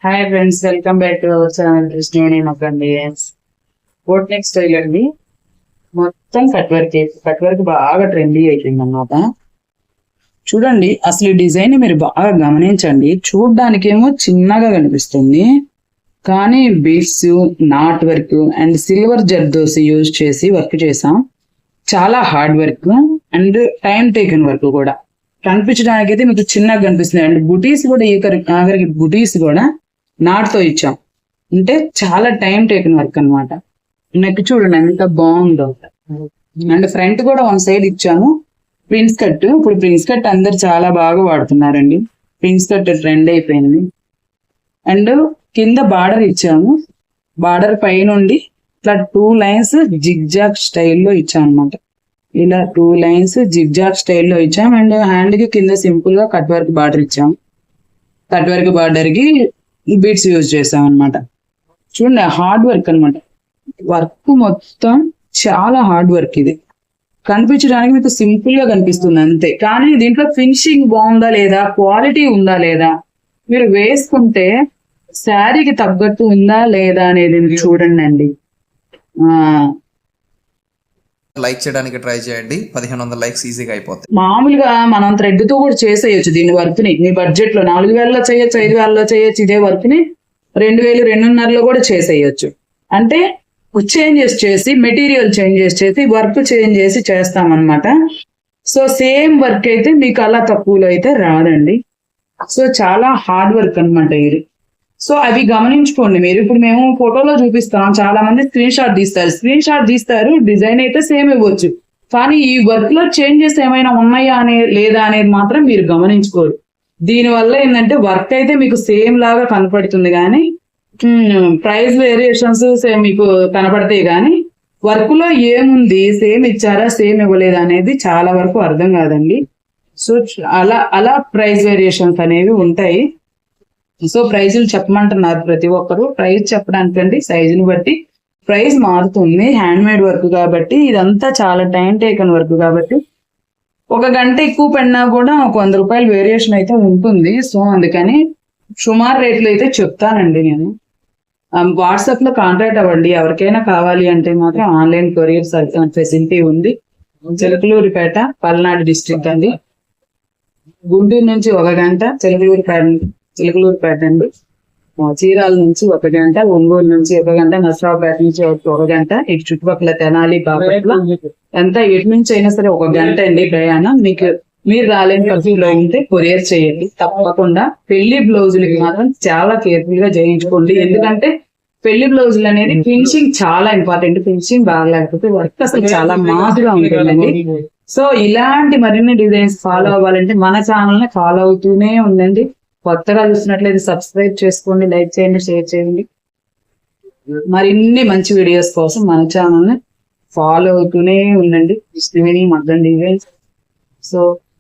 Hi friends, welcome back to our channel. నేను నొక్కండి boat neck style అండి. మొత్తం కట్ వర్క్ బాగా ట్రెండీ అయిపోయింది అన్నమాట. చూడండి, అసలు ఈ డిజైన్ మీరు బాగా గమనించండి. చూడ్డానికేమో చిన్నగా కనిపిస్తుంది, కానీ beads, not work and silver zardozi use చేసి వర్క్ చేసాం. చాలా hard work and time taken work కూడా. కనిపించడానికి అయితే మీకు చిన్నగా కనిపిస్తుంది. అండ్ బుటీస్ కూడా ఆఖరికి బుటీస్ కూడా నాటుతో ఇచ్చాం. అంటే చాలా టైం టేకన్ వర్క్ అనమాట. నెక్ చూడండి ఎంత బాగుందో. అండ్ ఫ్రంట్ కూడా వన్ సైడ్ ఇచ్చాము ప్రిన్స్ కట్. ఇప్పుడు ప్రిన్స్ కట్ అందరు చాలా బాగా వాడుతున్నారండి. ప్రిన్స్ కట్ ట్రెండ్ అయిపోయింది. అండ్ కింద బార్డర్ ఇచ్చాము. బార్డర్ పై నుండి ఇట్లా 2 లైన్స్ జిగ్జాగ్ స్టైల్లో ఇచ్చాం అనమాట. ఇలా 2 లైన్స్ జిగ్జాగ్ స్టైల్లో ఇచ్చాం. అండ్ హ్యాండ్ కి కింద సింపుల్ గా కట్ వర్క్ బార్డర్ ఇచ్చాం. కట్ వర్క్ బార్డర్ కి బీడ్స్ యూజ్ చేసాం అనమాట. చూడండి, హార్డ్ వర్క్ అనమాట. వర్క్ మొత్తం చాలా హార్డ్ వర్క్. ఇది కనిపించడానికి మీకు సింపుల్ గా కనిపిస్తుంది అంతే, కానీ దీంట్లో ఫినిషింగ్ బాగుందా లేదా, క్వాలిటీ ఉందా లేదా, మీరు వేసుకుంటే శారీకి తగ్గట్టు ఉందా లేదా అనేది చూడండి అండి. లైక్ చేయడానికి ట్రై చేయండి. 1500 లైక్స్ ఈజీగా అయిపోతాయి. మామూలుగా మనం థ్రెడ్ తో కూడా చేసేయచ్చు దీని వర్క్ ని. మీ బడ్జెట్ లో 4000లో చేయొచ్చు, 5000లో చేయొచ్చు. ఇదే వర్క్ ని 2000, 2500లో కూడా చేసేయచ్చు. అంటే చేంజెస్ చేసి, మెటీరియల్ చేంజెస్ చేసి, వర్క్ చేంజ్ చేసి చేస్తామన్నమాట. సో సేమ్ వర్క్ అయితే మీకు అలా తక్కువలో అయితే రాదండి. సో చాలా హార్డ్ వర్క్ అనమాట ఇది. సో అవి గమనించుకోండి మీరు. ఇప్పుడు మేము ఫోటోలో చూపిస్తాం, చాలా మంది స్క్రీన్ షాట్ తీస్తారు. డిజైన్ అయితే సేమ్ ఇవ్వచ్చు, కానీ ఈ వర్క్ లో చేంజెస్ ఏమైనా ఉన్నాయా లేదా అనేది మాత్రం మీరు గమనించుకోరు. దీనివల్ల ఏంటంటే వర్క్ అయితే మీకు సేమ్ లాగా కనపడుతుంది, కానీ ప్రైస్ వేరియేషన్స్ సేమ్ మీకు కనపడతాయి, కానీ వర్క్ లో ఏముంది, సేమ్ ఇచ్చారా సేమ్ ఇవ్వలేదా అనేది చాలా వరకు అర్థం కాదండి. సో అలా ప్రైస్ వేరియేషన్స్ అనేవి ఉంటాయి. సో ప్రైజులు చెప్పమంటున్నారు ప్రతి ఒక్కరు. ప్రైస్ చెప్పడానికండి సైజుని బట్టి ప్రైస్ మారుతుంది. హ్యాండ్ మేడ్ వర్క్ కాబట్టి ఇదంతా చాలా టైం టేకన్ వర్క్ కాబట్టి 1 గంట ఎక్కువ పడినా కూడా ఒక 100 రూపాయలు వేరియేషన్ అయితే ఉంటుంది. సో అందుకని సుమారు రేట్లు అయితే చెప్తానండి నేను. వాట్సాప్ లో కాంటాక్ట్ అవ్వండి. ఎవరికైనా కావాలి అంటే మాత్రం ఆన్లైన్ కొరియర్ ఫెసిలిటీ ఉంది. చిలకలూరిపేట, పల్నాడు డిస్ట్రిక్ట్ అండి. గుంటూరు నుంచి 1 గంట, చిలకలూరిపేట అండి. చీరాల నుంచి 1 గంట, ఒంగోలు నుంచి 1 గంట, నర్సరావుపేట నుంచి 1 గంట, ఇటు చుట్టుపక్కల తెనాలి, బాపట్ల ఎంత ఎటు నుంచి అయినా సరే 1 గంట అండి ప్రయాణం. మీరు రాలేని పరిస్థితిలో ఉంటే కొరియర్ చేయండి తప్పకుండా. పెళ్లి బ్లౌజులకి మాత్రం చాలా కేర్ఫుల్ గా చేయించుకోండి. ఎందుకంటే పెళ్లి బ్లౌజులు అనేది ఫినిషింగ్ చాలా ఇంపార్టెంట్. ఫినిషింగ్ బాగా లేకపోతే వర్క్ అసలు చాలా మాస్గా ఉంటుందండి. సో ఇలాంటి మరిన్ని డిజైన్స్ ఫాలో అవ్వాలంటే మన ఛానల్ ని ఫాలో అవుతూనే ఉండండి. కొత్తగా చూసినట్లయితే సబ్స్క్రైబ్ చేసుకోండి, లైక్ చేయండి, షేర్ చేయండి. మరిన్ని మంచి వీడియోస్ కోసం మన ఛానల్ ని ఫాలో అవుతూనే ఉండండి. మగ్గం డిజైన్స్. సో